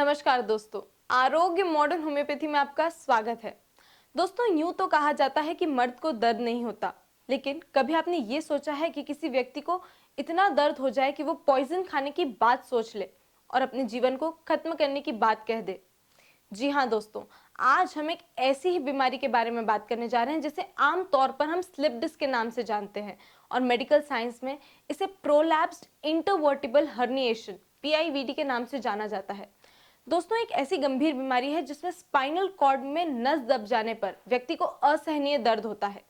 नमस्कार दोस्तों, आरोग्य मॉडर्न होम्योपैथी में आपका स्वागत है। दोस्तों, यूं तो कहा जाता है कि मर्द को दर्द नहीं होता, लेकिन कभी आपने ये सोचा है कि किसी व्यक्ति को इतना दर्द हो जाए कि वो पॉइजन खाने की बात सोच ले और अपने जीवन को खत्म करने की बात कह दे। जी हाँ दोस्तों, आज हम एक ऐसी ही बीमारी के बारे में बात करने जा रहे हैं जिसे आम तौर पर हम स्लिप डिस्क के नाम से जानते हैं और मेडिकल साइंस में इसे प्रोलैप्स्ड इंटरवर्टिबल हर्निएशन PIVD के नाम से जाना जाता है। दोस्तों, एक ऐसी गंभीर बीमारी है जिसमें स्पाइनल कॉर्ड में नस दब जाने पर व्यक्ति को असहनीय दर्द होता है।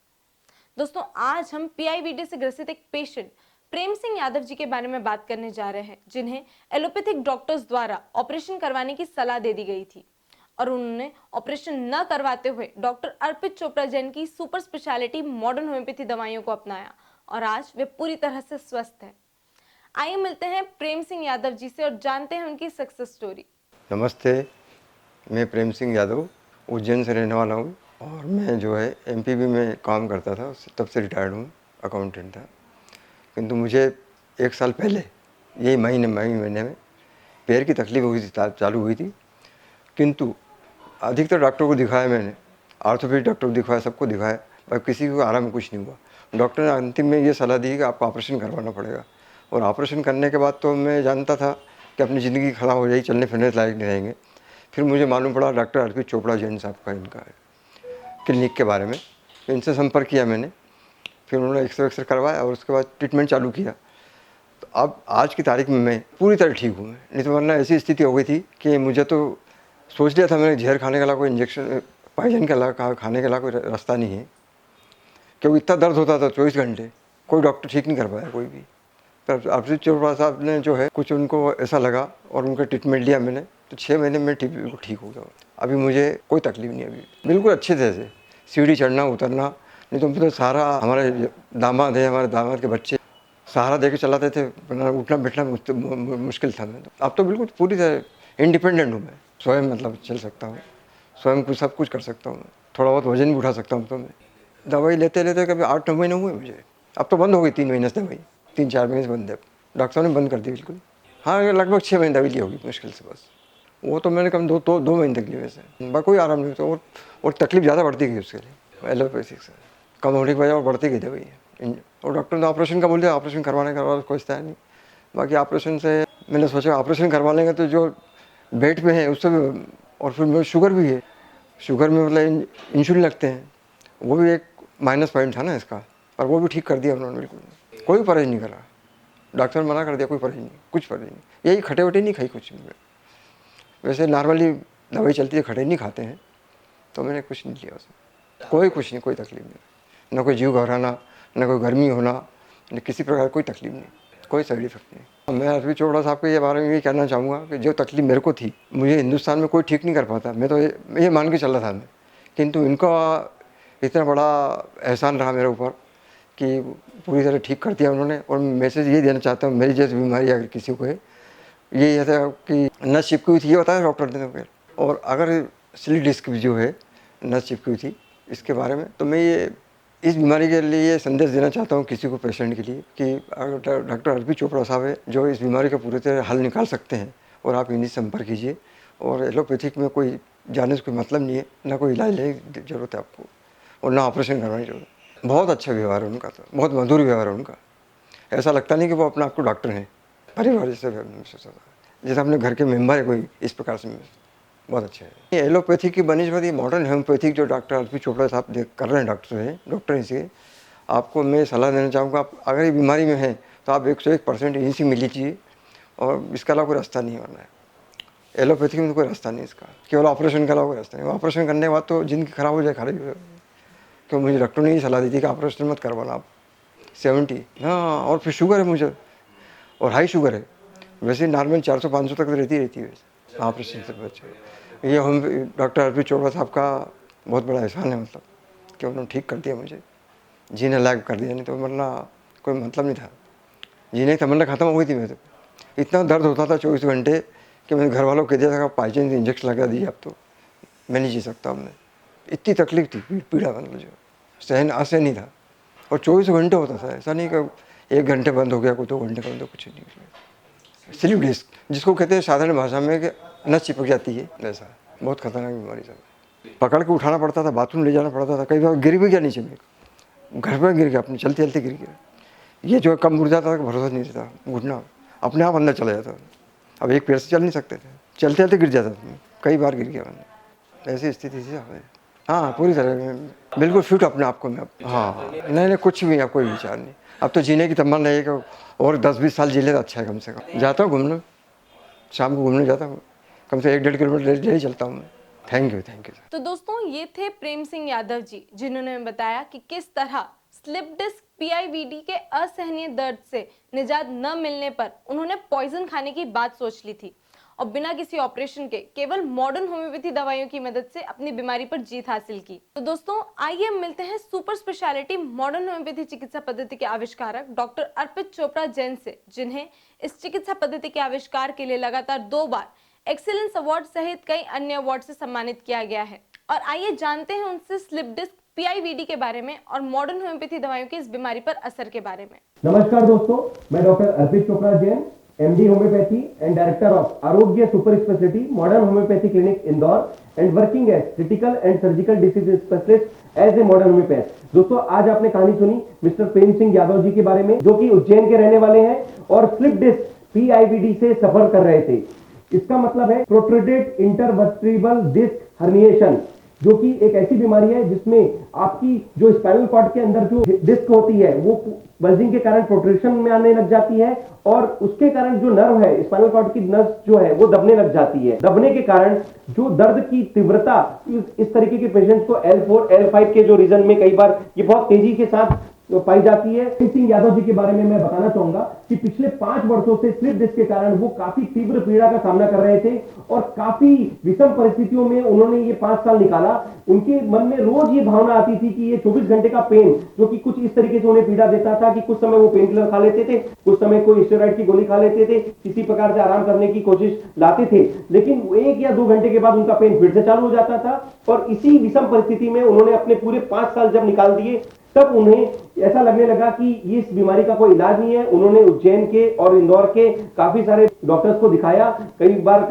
दोस्तों, आज हम PIVD से ग्रसित एक पेशेंट प्रेम सिंह यादव जी के बारे में बात करने जा रहे हैं, जिन्हें एलोपैथिक डॉक्टर्स द्वारा ऑपरेशन करवाने की सलाह दे दी गई थी और उन्होंने ऑपरेशन न करवाते हुए डॉक्टर अर्पित चोपड़ा जैन की सुपर स्पेशलिटी मॉडर्न होम्योपैथी दवाइयों को अपनाया और आज वे पूरी तरह से स्वस्थ हैं। आइए मिलते हैं प्रेम सिंह यादव जी से और जानते हैं उनकी सक्सेस स्टोरी। नमस्ते, मैं प्रेम सिंह यादव उज्जैन से रहने वाला हूँ और मैं जो है MPB में काम करता था, तब से रिटायर्ड हूँ, अकाउंटेंट था। किंतु मुझे 1 साल पहले यही मई महीने में पैर की तकलीफ हुई थी, चालू हुई थी। किंतु अधिकतर डॉक्टर को दिखाया मैंने, ऑर्थोपेडिक डॉक्टर को दिखाया, सबको दिखाया, पर किसी को आराम कुछ नहीं हुआ। डॉक्टर ने अंतिम में ये सलाह दी कि आपको ऑपरेशन करवाना पड़ेगा। और ऑपरेशन करने के बाद तो मैं जानता था कि अपनी ज़िंदगी खराब हो जाएगी, चलने फिरने लायक नहीं रहेंगे। फिर मुझे मालूम पड़ा डॉक्टर अर्पित चोपड़ा जैन साहब का इनका है क्लिनिक के बारे में। तो इनसे संपर्क किया मैंने, फिर उन्होंने एक्सरे करवाया और उसके बाद ट्रीटमेंट चालू किया। तो अब आज की तारीख में मैं पूरी तरह ठीक हूँ। नहीं तो वरना ऐसी स्थिति हो गई थी कि मुझे तो सोच लिया था मैंने, जहर खाने के अलावा कोई इंजेक्शन, पॉइजन के अलावा खाने के अलावा कोई रास्ता नहीं है, क्योंकि इतना दर्द होता था 24 घंटे। कोई डॉक्टर ठीक नहीं कर पाया कोई भी। तब अर्पित चोपड़ा साहब ने जो है कुछ उनको ऐसा लगा और उनका ट्रीटमेंट लिया मैंने, तो 6 महीने में बिल्कुल ठीक हो गया। अभी मुझे कोई तकलीफ नहीं, अभी बिल्कुल अच्छे तरह से सीढ़ी चढ़ना उतरना। नहीं तो मतलब सारा हमारे दामाद है, हमारे दामाद के बच्चे सहारा दे के चलाते थे, वरना उठना बैठना मुश्किल था। मैं तो अब तो बिल्कुल पूरी तरह इंडिपेंडेंट हूँ। मैं स्वयं मतलब चल सकता हूँ, स्वयं कुछ सब कुछ कर सकता हूँ, थोड़ा बहुत वजन भी उठा सकता हूँ। तो मैं दवाई लेते लेते कभी 8-9 महीने हुए मुझे। अब तो बंद हो गई 3 महीने से दवाई, 3-4 महीने से बंद है, डॉक्टर साहब ने बंद कर दी बिल्कुल। हाँ, लगभग 6 महीने दवाई ली होगी मुश्किल से बस। वो तो मैंने कम 2 महीने तक ली वैसे, कोई आराम नहीं होता। और तकलीफ ज़्यादा बढ़ती गई उसके लिए, एलोपैथिक से कम होने की वजह और बढ़ती गई दवाई। और डॉक्टर ने ऑपरेशन का बोल दिया, ऑपरेशन करवाने का कोई है नहीं। बाकी ऑपरेशन से मैंने सोचा ऑपरेशन करवा लेंगे तो जो बेड पे है उससे भी, और फिर मेरे शुगर भी है, शुगर में मतलब इंसुलिन लगते हैं, वो भी एक माइनस पॉइंट था ना इसका, पर वो भी ठीक कर दिया उन्होंने बिल्कुल। कोई परहेज नहीं करा, डॉक्टर ने मना कर दिया, कोई परहेज नहीं, कुछ परहेज नहीं। यही खटे वटे नहीं खाई कुछ। वैसे नॉर्मली दवाई चलती है, खटे नहीं खाते हैं, तो मैंने कुछ नहीं लिया उसमें। कोई कुछ नहीं, कोई तकलीफ नहीं, ना कोई जीव घबराना, ना कोई गर्मी होना, न किसी प्रकार कोई तकलीफ नहीं, कोई साइड इफेक्ट नहीं। मैं अर्पित चोपड़ा साहब के बारे में ये कहना चाहूँगा कि जो तकलीफ मेरे को थी, मुझे हिंदुस्तान में कोई ठीक नहीं कर पाता। मैं तो ये मान के चल रहा था मैं, किंतु इनका इतना बड़ा एहसान रहा मेरे ऊपर कि पूरी तरह ठीक कर दिया उन्होंने। और मैसेज ये देना चाहता हूँ, मेरी जैसी बीमारी अगर किसी को है, ये था कि नस चिपकी हुई थी, ये बताया डॉक्टर ने फिर। और अगर स्लिप डिस्क जो है नस चिपकी हुई थी, इसके बारे में तो मैं ये इस बीमारी के लिए संदेश देना चाहता हूँ किसी को, पेशेंट के लिए, कि अगर डॉक्टर अर्पित चोपड़ा साहब है जो इस बीमारी का पूरी तरह हल निकाल सकते हैं, और आप इन्हीं से संपर्क कीजिए। और एलोपैथिक में कोई जाने से कोई मतलब नहीं है, ना कोई इलाज लेने की ज़रूरत है आपको, और ना ऑपरेशन करवाने की जरूरत। बहुत अच्छा व्यवहार है उनका, तो बहुत मधुर व्यवहार है उनका। ऐसा लगता नहीं कि वो अपना आपको डॉक्टर हैं, परिवार जैसे जैसे अपने घर के मेम्बर है कोई, इस प्रकार से बहुत अच्छे हैं। ये एलोपैथी की बनस्पति मॉडर्न होम्योपैथिक जो डॉक्टर अर्पित चोपड़ा साहब कर रहे हैं, डॉक्टर इसे आपको मैं सलाह देना चाहूँगा, आप अगर ये बीमारी में हैं तो आप 101% इन्हीं से मिल लीजिए, और इसके अलावा कोई रास्ता नहीं वरना है। एलोपैथी में तो कोई रास्ता नहीं इसका, केवल ऑपरेशन के अलावा कोई रास्ता नहीं। ऑपरेशन करने के बाद तो ज़िंदगी खराब हो जाए, खराब हो जाए। क्यों, मुझे डॉक्टर ने ये सलाह दी थी कि ऑपरेशन मत करवाना आप, 70। हाँ, और फिर शुगर है मुझे, और हाई शुगर है। वैसे नॉर्मल 400-500 तक रहती है वैसे, ऑपरेशन से बचे। ये हम डॉक्टर अर्पित चोपड़ा साहब का बहुत बड़ा एहसान है, मतलब कि उन्होंने ठीक कर दिया मुझे, जीने लायक कर दिया। नहीं तो वरना कोई मतलब नहीं था, जीने की तमन्ना खत्म हो गई थी मेरे। तो इतना दर्द होता था 24 घंटे कि मैंने घर वालों को कह दिया था पॉइजन इंजेक्शन लगा दीजिए, अब तो मैं नहीं जी सकता। हमने इतनी तकलीफ थी, पीड़ा मतलब जो सहन असहन नहीं था, और 24 घंटे होता था। ऐसा नहीं कि 1 घंटे बंद हो गया, कोई 2 घंटे बंद हो, कुछ नहीं। स्लिप डिस्क जिसको कहते हैं साधारण भाषा में कि नस चिपक जाती है, ऐसा बहुत खतरनाक बीमारी सब। पकड़ के उठाना पड़ता था, बाथरूम ले जाना पड़ता था, कई बार गिर भी गया नीचे में, घर पर गिर गया, अपने चलते चलते गिर गया। ये जो कम मुड़ जाता था, भरोसा नहीं रहता, घुटना अपने आप अंदर चला जाता था। अब एक पैर से चल नहीं सकते थे, चलते चलते गिर जाता था, कई बार गिर गया मैंने, ऐसी स्थिति थी हमें। हाँ, पूरी तरह बिल्कुल फिट अपने आप को मैं। हाँ, नहीं कुछ भी, अब कोई विचार नहीं। अब तो जीने की तमन्ना है कि और 10-20 साल जी ले तो अच्छा है कम से कम। जाता हूँ घूमने, शाम को घूमने जाता हूँ, कम से 1-1.5 किलोमीटर डेली चलता हूँ मैं। Thank you. तो दोस्तों, ये थे प्रेम सिंह यादव जी, जिन्होंने बताया कि किस तरह स्लिप डिस्क पीआईवीडी के असहनीय दर्द से निजात न मिलने पर उन्होंने पॉइजन खाने की बात सोच ली थी और बिना किसी ऑपरेशन के केवल मॉडर्न होम्योपैथी दवाइयों की मदद से अपनी बीमारी पर जीत हासिल की। तो दोस्तों, आइए हम मिलते हैं सुपर स्पेशलिटी मॉडर्न होम्योपैथी चिकित्सा पद्धति के आविष्कारक डॉक्टर अर्पित चोपड़ा जैन से, जिन्हें इस चिकित्सा पद्धति के आविष्कार के लिए लगातार 2 बार एक्सीलेंस अवार्ड सहित कई अन्य अवार्ड से सम्मानित किया गया है। और आइए जानते हैं उनसे स्लिप डिस्क पीआईवीडी के बारे में और मॉडर्न होम्योपैथी दवाइयों की इस बीमारी पर असर के बारे में। नमस्कार दोस्तों, मैं doctor Arpit Chopra Jain, MD homeopathy and director of Arogya super speciality modern homeopathy clinic Indore and working as critical and surgical disease specialist as a modern homeopath. दोस्तों, आज आपने कहानी सुनी मिस्टर प्रेम सिंह यादव जी के बारे में, जो कि उज्जैन के रहने वाले हैं और स्लिप डिस्क पीआईवीडी से सफर कर रहे थे। इसका मतलब है प्रोट्रूडेड इंटरवर्टेब्रल डिस्क हर्निएशन, जो कि एक ऐसी बीमारी है जिसमें आपकी जो स्पाइनल कॉर्ड के अंदर जो डिस्क होती है वो बल्जिंग के कारण प्रोट्रूशन में आने लग जाती है और उसके कारण जो नर्व है, स्पाइनल कॉर्ड की नर्व जो है वो दबने लग जाती है। दबने के कारण जो दर्द की तीव्रता, इस तरीके के पेशेंट्स को L4 L5 के जो रीजन में कई बार ये बहुत तेजी के साथ पाई जाती है। प्रेम सिंह यादव जी के बारे में मैं बताना चाहूंगा कि पिछले 5 वर्षों से स्लिप डिस्क के कारण वो काफी तीव्र पीड़ा का सामना कर रहे थे और काफी विषम परिस्थितियों में उन्होंने ये 5 साल निकाला। उनके मन में रोज ये भावना आती थी कि ये 24 घंटे का पेन, जो कि कुछ इस तरीके से उन्हें पीड़ा देता था कि कुछ समय वो पेन किलर खा लेते थे, कुछ समय कोई स्टेरॉइड की गोली खा लेते थे, किसी प्रकार से आराम करने की कोशिश लाते थे, लेकिन 1 या 2 घंटे के बाद उनका पेन फिर से चालू हो जाता था। और इसी विषम परिस्थिति में उन्होंने अपने पूरे 5 साल जब निकाल दिए, तब उन्हें ऐसा लगने लगा कि इस बीमारी का कोई इलाज नहीं है। उन्होंने उज्जैन के और इंदौर के काफी सारे डॉक्टर्स को दिखाया, कई बार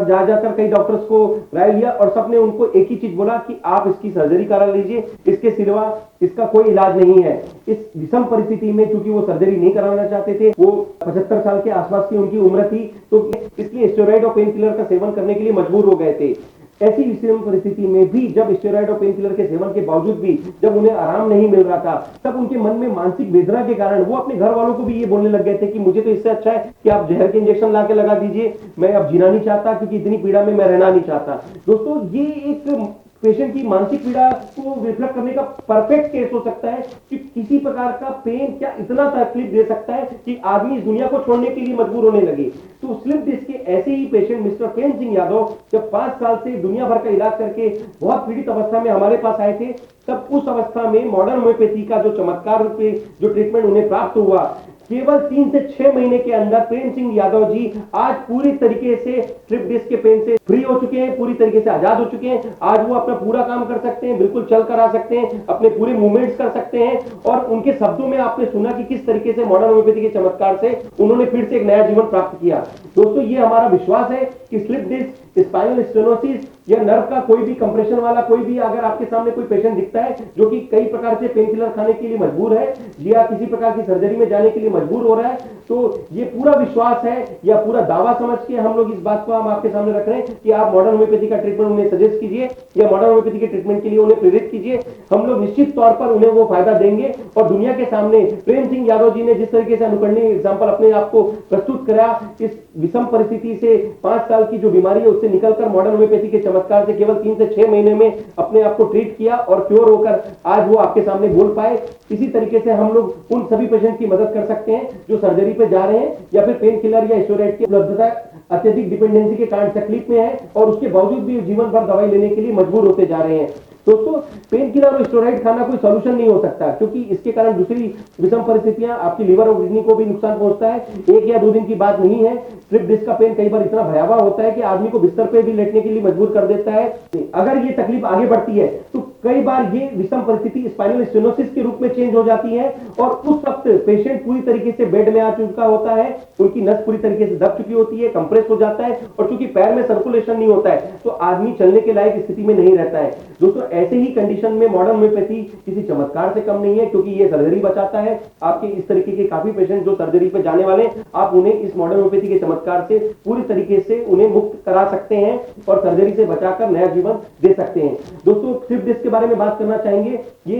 जा जाकर कई डॉक्टर्स को राय लिया और सबने उनको एक ही चीज बोला कि आप इसकी सर्जरी करा लीजिए, इसके सिवा इसका कोई इलाज नहीं है। इस विषम परिस्थिति में चूंकि वो सर्जरी नहीं कराना चाहते थे, वो 75 साल के आसपास की उनकी उम्र थी, तो इसलिए स्टेरॉइड और पेन किलर का सेवन करने के लिए मजबूर हो गए थे। ऐसी विषम परिस्थिति में भी जब स्टेरॉइड और पेन किलर के सेवन के बावजूद भी जब उन्हें आराम नहीं मिल रहा था, तब उनके मन में मानसिक वेदना के कारण वो अपने घर वालों को भी ये बोलने लग गए थे कि मुझे तो इससे अच्छा है कि आप जहर के इंजेक्शन ला के लगा दीजिए, मैं अब जीना नहीं चाहता, क्योंकि इतनी पीड़ा में मैं रहना नहीं चाहता। दोस्तों, ये एक पेशेंट की मानसिक पीड़ा को रिफ्लेक्ट करने का परफेक्ट केस हो सकता है कि किसी प्रकार का पेन क्या इतना तकलीफ दे सकता है कि आदमी इस दुनिया को छोड़ने के लिए मजबूर होने लगे। तो स्लिप डिस्क के ऐसे ही पेशेंट मिस्टर प्रेम सिंह यादव जब 5 साल से दुनिया भर का इलाज करके बहुत पीड़ित अवस्था में हमारे पास आए थे, तब उस अवस्था में मॉडर्न होम्योपैथी का जो चमत्कार रूप में जो ट्रीटमेंट उन्हें प्राप्त हुआ, केवल 3 से 6 महीने के अंदर प्रेम सिंह यादव जी आज पूरी तरीके से स्लिप डिस्क के पेन से फ्री हो चुके हैं, पूरी तरीके से आजाद हो चुके हैं। आज वो अपना पूरा काम कर सकते हैं, बिल्कुल चल कर आ सकते हैं, अपने पूरे मूवमेंट्स कर सकते हैं। और उनके शब्दों में आपने सुना कि किस तरीके से मॉडर्न होम्योपैथी के चमत्कार से उन्होंने फिर से एक नया जीवन प्राप्त किया। दोस्तों, ये हमारा विश्वास है कि स्लिप डिस्क, स्पाइनल स्टेनोसिस या नर्व का कोई भी कंप्रेशन वाला कोई भी अगर आपके सामने कोई पेशेंट दिखता है जो कि कई प्रकार से पेन किलर खाने के लिए मजबूर है या किसी प्रकार की सर्जरी में जाने के लिए मजबूर हो रहा है, तो ये पूरा विश्वास है या पूरा दावा समझ के हम लोग इस बात को हम आपके सामने रख रहे हैं कि आप मॉडर्न होम्योपैथी का ट्रीटमेंट उन्हें सजेस्ट कीजिए या मॉडर्न होम्योपैथी के ट्रीटमेंट के लिए उन्हें प्रेरित कीजिए। हम लोग निश्चित तौर पर उन्हें वो फायदा देंगे। और दुनिया के सामने प्रेम सिंह यादव जी ने जिस तरीके से अनुकरणीय एग्जाम्पल अपने आप को प्रस्तुत करा, इस विषम परिस्थिति से 5 साल की जो बीमारी है उससे निकलकर मॉडर्न होम्योपैथी के चमत्कार से केवल 3 से 6 महीने में अपने आप को ट्रीट किया और क्योर होकर आज वो आपके सामने बोल पाए। इसी तरीके से हम लोग उन सभी पेशेंट की मदद कर सकते हैं जो सर्जरी पे जा रहे हैं या फिर पेन किलर या स्टेरॉइड की उपलब्धता अत्यधिक डिपेंडेंसी के कारण तकलीफ में है और उसके बावजूद भी जीवन भर दवाई लेने के लिए मजबूर होते जा रहे हैं। दोस्तों, पेन किलर और स्टेरॉइड खाना कोई सॉल्यूशन नहीं हो सकता, क्योंकि इसके कारण दूसरी विषम परिस्थितियां आपकी लिवर और किडनी को भी नुकसान पहुंचता है। 1 या 2 दिन की बात नहीं है। स्लिप डिस्क का पेन कई बार इतना भयावह होता है कि आदमी को बिस्तर पे भी लेटने के लिए मजबूर कर देता है। अगर ये तकलीफ आगे बढ़ती है तो कई बार ये विषम परिस्थिति स्पाइनल स्टेनोसिस के रूप में चेंज हो जाती है और उस वक्त पेशेंट पूरी तरीके से बेड में आ चुका होता है, उनकी नस पूरी तरीके से दब चुकी होती है, कंप्रेस हो जाता है और चूंकि पैर में सर्कुलेशन नहीं होता है तो आदमी चलने के लायक स्थिति में नहीं रहता है। दोस्तों ऐसे ही कंडीशन में मॉडर्न होम्योपैथी किसी चमत्कार से कम नहीं है, क्योंकि ये सर्जरी बचाता है। आपके इस तरीके के काफी पेशेंट जो सर्जरी पे जाने वाले, आप उन्हें इस मॉडर्न होम्योपैथी के चमत्कार से पूरी तरीके से उन्हें मुक्त करा सकते हैं और सर्जरी से बचाकर नया जीवन दे सकते हैं। दोस्तों स्लिप डिस्क के बारे में बात करना चाहेंगे। ये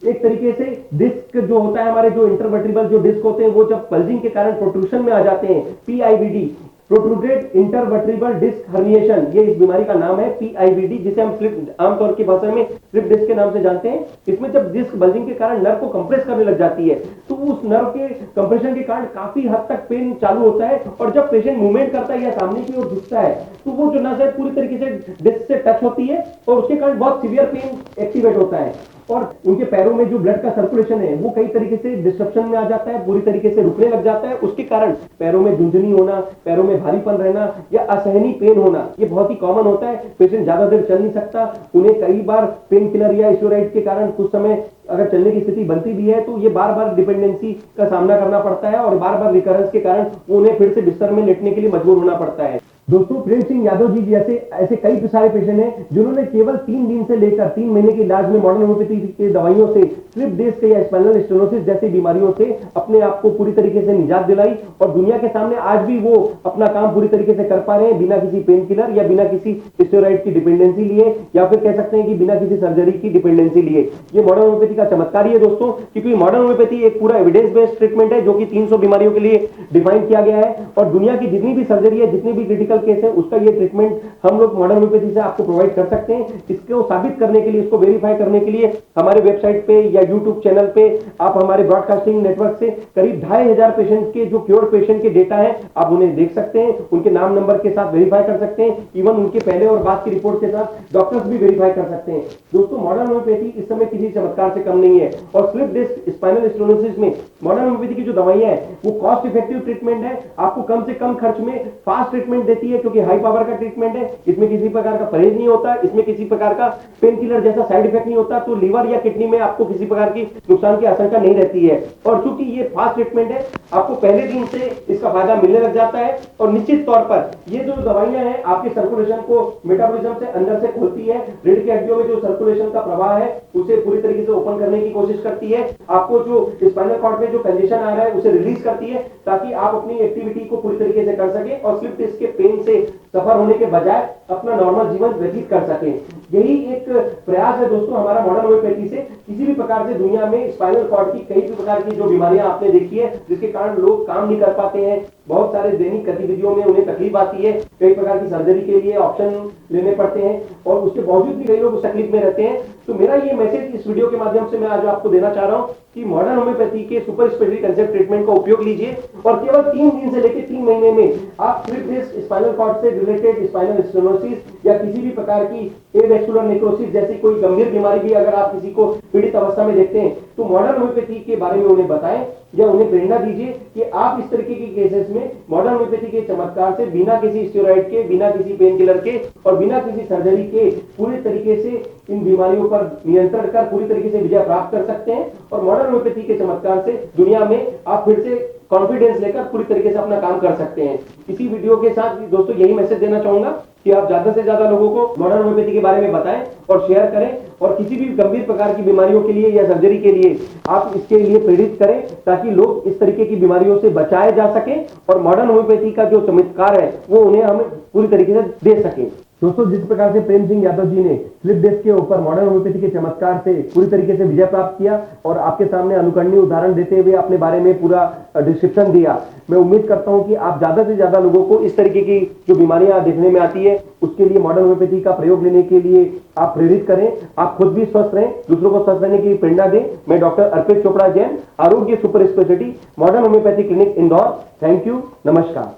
एक तरीके से डिस्क जो होता है, हमारे जो इंटरवर्टिब्रल जो डिस्क होते हैं वो जब बल्जिंग के कारण प्रोट्रूशन में आ जाते हैं, PIVD protruded intervertebral disc herniation, ये इस बीमारी का नाम है PIVD, जिसे हम स्लिप आमतौर की भाषा में स्लिप डिस्क के नाम से जानते हैं। इसमें जब डिस्क बल्जिंग के कारण नर्व को कंप्रेस करने लग जाती है तो उस नर्व के कंप्रेशन के कारण काफी हद तक पेन चालू होता है और जब पेशेंट मूवमेंट करता है या सामने की ओर झुकता है तो वो जो नस है पूरी तरीके से डिस्क से टच होती है और उसके कारण बहुत सीवियर पेन एक्टिवेट होता है और उनके पैरों में जो ब्लड का सर्कुलेशन है वो कई तरीके से डिस्ट्रप्शन में आ जाता है, पूरी तरीके से रुकने लग जाता है। उसके कारण पैरों में झुंझुनी होना, पैरों में भारीपन रहना या असहनीय पेन होना, ये बहुत ही कॉमन होता है। पेशेंट ज्यादा देर चल नहीं सकता, उन्हें कई बार पेन किलर या स्टेरॉइड के कारण कुछ समय अगर चलने की स्थिति बनती भी है तो ये बार बार डिपेंडेंसी का सामना करना पड़ता है और बार बार रिकरेंस के कारण उन्हें फिर से बिस्तर में लेटने के लिए मजबूर होना पड़ता है। दोस्तों प्रेम सिंह यादव जी जैसे ऐसे कई सारे पेशेंट हैं जिन्होंने केवल 3 दिन से लेकर 3 महीने के इलाज में मॉडर्न होम्योपैथी की दवाइयों से स्लिप डिस्क या स्पाइनल स्टेनोसिस जैसी बीमारियों से अपने आप को पूरी तरीके से निजात दिलाई और दुनिया के सामने आज भी वो अपना काम पूरी तरीके से कर पा रहे हैं बिना किसी पेन किलर या बिना किसी स्टेरॉइड की डिपेंडेंसी लिए, या फिर कह सकते हैं कि बिना किसी सर्जरी की डिपेंडेंसी लिए। ये मॉडर्न होम्योपैथी का चमत्कार ही है दोस्तों, क्योंकि मॉडर्न होम्योपैथी एक पूरा एविडेंस बेस्ड ट्रीटमेंट है जो कि 300 बीमारियों के लिए डिफाइन किया गया है और दुनिया की जितनी भी सर्जरी है, जितनी भी क्रिटिकल केस है, उसका ये ट्रीटमेंट हम लोग मॉडर्न होम्योपैथी से आपको प्रोवाइड कर सकते हैं। इसको साबित करने के लिए, इसको वेरीफाई करने के लिए हमारे वेबसाइट पे या यूट्यूब चैनल पे आप हमारे ब्रॉडकास्टिंग नेटवर्क से करीब 2500 पेशेंट के जो क्योर पेशेंट के डेटा है आप उन्हें देख सकते हैं, उनके नाम नंबर के साथ वेरीफाई कर सकते हैं, इवन उनके पहले और बाद की रिपोर्ट के साथ डॉक्टर्स भी वेरीफाई कर सकते हैं। दोस्तों मॉडर्न होम्योपैथी इस समय किसी चमत्कार से कम नहीं है और स्लिप डिस्क स्पाइनल स्टेनोसिस में मॉडर्न होम्योपैथी की जो दवाइयां है वो कॉस्ट इफेक्टिव ट्रीटमेंट है, आपको कम से कम खर्च में फास्ट ट्रीटमेंट देती है, क्योंकि हाई पावर का ट्रीटमेंट है, इसमें किसी प्रकार का परहेज नहीं होता, इसमें किसी प्रकार का पेन किलर जैसा साइड इफेक्ट नहीं होता, तो लीवर या किडनी में आपको किसी प्रकार की नुकसान की आशंका नहीं रहती है। और चूंकि ये फास्ट ट्रीटमेंट है, आपको पहले दिन से इसका फायदा मिलने लग जाता है और निश्चित तौर पर ये जो दवाइयां हैं आपके सर्कुलेशन को मेटाबॉलिज्म से अंदर से खोलती है, रीढ़ की हड्डियों में जो सर्कुलेशन का प्रवाह है उसे पूरी तरीके से ओपन करने की कोशिश करती है, आपको जो स्पाइनल कॉर्ड में जो कंजेशन आ रहा है उसे रिलीज करती है ताकि आप अपनी एक्टिविटी को पूरी तरीके से कर सके और स्लिप डिस्क के पेन से सफर होने के बजाय अपना नॉर्मल जीवन व्यतीत कर सके। यही एक प्रयास है दोस्तों हमारा मॉडर्न होम्योपैथी से। किसी भी प्रकार से दुनिया में स्पाइनल कॉर्ड की कई प्रकार की जो बीमारियां आपने देखी है जिसके कारण लोग काम नहीं कर पाते हैं, बहुत सारे दैनिक गतिविधियों में उन्हें तकलीफ आती है, कई प्रकार की सर्जरी के लिए ऑप्शन लेने पड़ते हैं और उसके बावजूद भी कई लोग उस तकलीफ में रहते हैं। तो मेरा ये मैसेज इस वीडियो के माध्यम से मैं आज आपको देना चाह रहा हूं कि मॉडर्न होम्योपैथी के सुपर स्पेशलिटी कंसेप्ट ट्रीटमेंट का उपयोग लीजिए और केवल 3 दिन से लेकर 3 महीने में आप स्लिप डिस्क स्पाइनल कॉर्ड से रिलेटेड स्पाइनल स्टेनोसिस या किसी भी प्रकार की एवेस्कुलर नेक्रोसिस जैसी कोई गंभीर बीमारी भी अगर आप किसी को पीड़ित अवस्था में देखते हैं तो मॉडर्न होम्योपैथी के बारे में उन्हें बताएं या उन्हें प्रेरणा दीजिए कि आप इस तरीके के केसेस में मॉडर्न होम्योपैथी के चमत्कार से बिना किसी स्टेरॉइड के, बिना किसी पेन किलर के और बिना किसी सर्जरी के पूरी तरीके से इन बीमारियों पर नियंत्रण कर पूरी तरीके से विजय प्राप्त कर सकते हैं और मॉडर्न होम्योपैथी के चमत्कार से दुनिया में आप फिर से कॉन्फिडेंस लेकर पूरी तरीके से अपना काम कर सकते हैं। इसी वीडियो के साथ दोस्तों यही मैसेज देना चाहूंगा कि आप ज्यादा से ज्यादा लोगों को मॉडर्न होम्योपैथी के बारे में बताएं और शेयर करें और किसी भी गंभीर प्रकार की बीमारियों के लिए या सर्जरी के लिए आप इसके लिए प्रेरित करें ताकि लोग इस तरीके की बीमारियों से बचाए जा सके और मॉडर्न होम्योपैथी का जो चमत्कार है वो उन्हें हम पूरी तरीके से दे सके। दोस्तों जिस प्रकार से प्रेम सिंह यादव जी ने स्लिप डिस्क के ऊपर मॉडर्न होम्योपैथी के चमत्कार से पूरी तरीके से विजय प्राप्त किया और आपके सामने अनुकरणीय उदाहरण देते हुए अपने बारे में पूरा डिस्क्रिप्शन दिया, मैं उम्मीद करता हूं कि आप ज्यादा से ज्यादा लोगों को इस तरीके की जो बीमारियां देखने में आती है उसके लिए मॉडर्न होम्योपैथी का प्रयोग लेने के लिए आप प्रेरित करें, आप खुद भी स्वस्थ रहें, दूसरों को स्वस्थ रहने की प्रेरणा दें। मैं डॉक्टर अर्पित चोपड़ा जैन, आरोग्य super speciality modern homeopathy clinic Indore. Thank you, नमस्कार।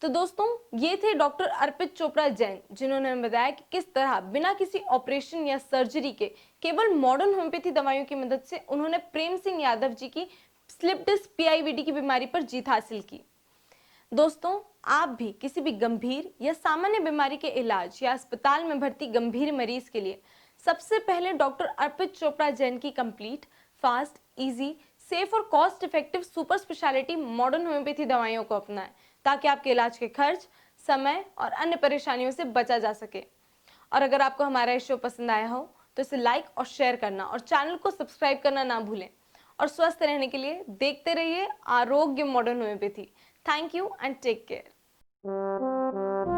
तो दोस्तों ये थे डॉक्टर अर्पित चोपड़ा जैन जिन्होंने बताया कि किस तरह बिना किसी ऑपरेशन या सर्जरी के केवल मॉडर्न होम्योपैथी दवाइयों की मदद से उन्होंने प्रेम सिंह यादव जी की स्लिप डिस्क PIVD की बीमारी पर जीत हासिल की। दोस्तों आप भी किसी भी गंभीर या सामान्य बीमारी के इलाज या अस्पताल में भर्ती गंभीर मरीज के लिए सबसे पहले डॉक्टर अर्पित चोपड़ा जैन की कंप्लीट, फास्ट, इजी, सेफ और cost effective super speciality modern homeopathy दवाइयों को अपनाएं ताकि आपके इलाज के खर्च, समय और अन्य परेशानियों से बचा जा सके। और अगर आपको हमारा ये शो पसंद आया हो तो इसे लाइक और शेयर करना और चैनल को सब्सक्राइब करना ना भूलें। और स्वस्थ रहने के लिए देखते रहिए Arogya modern homeopathy. Thank you and take care.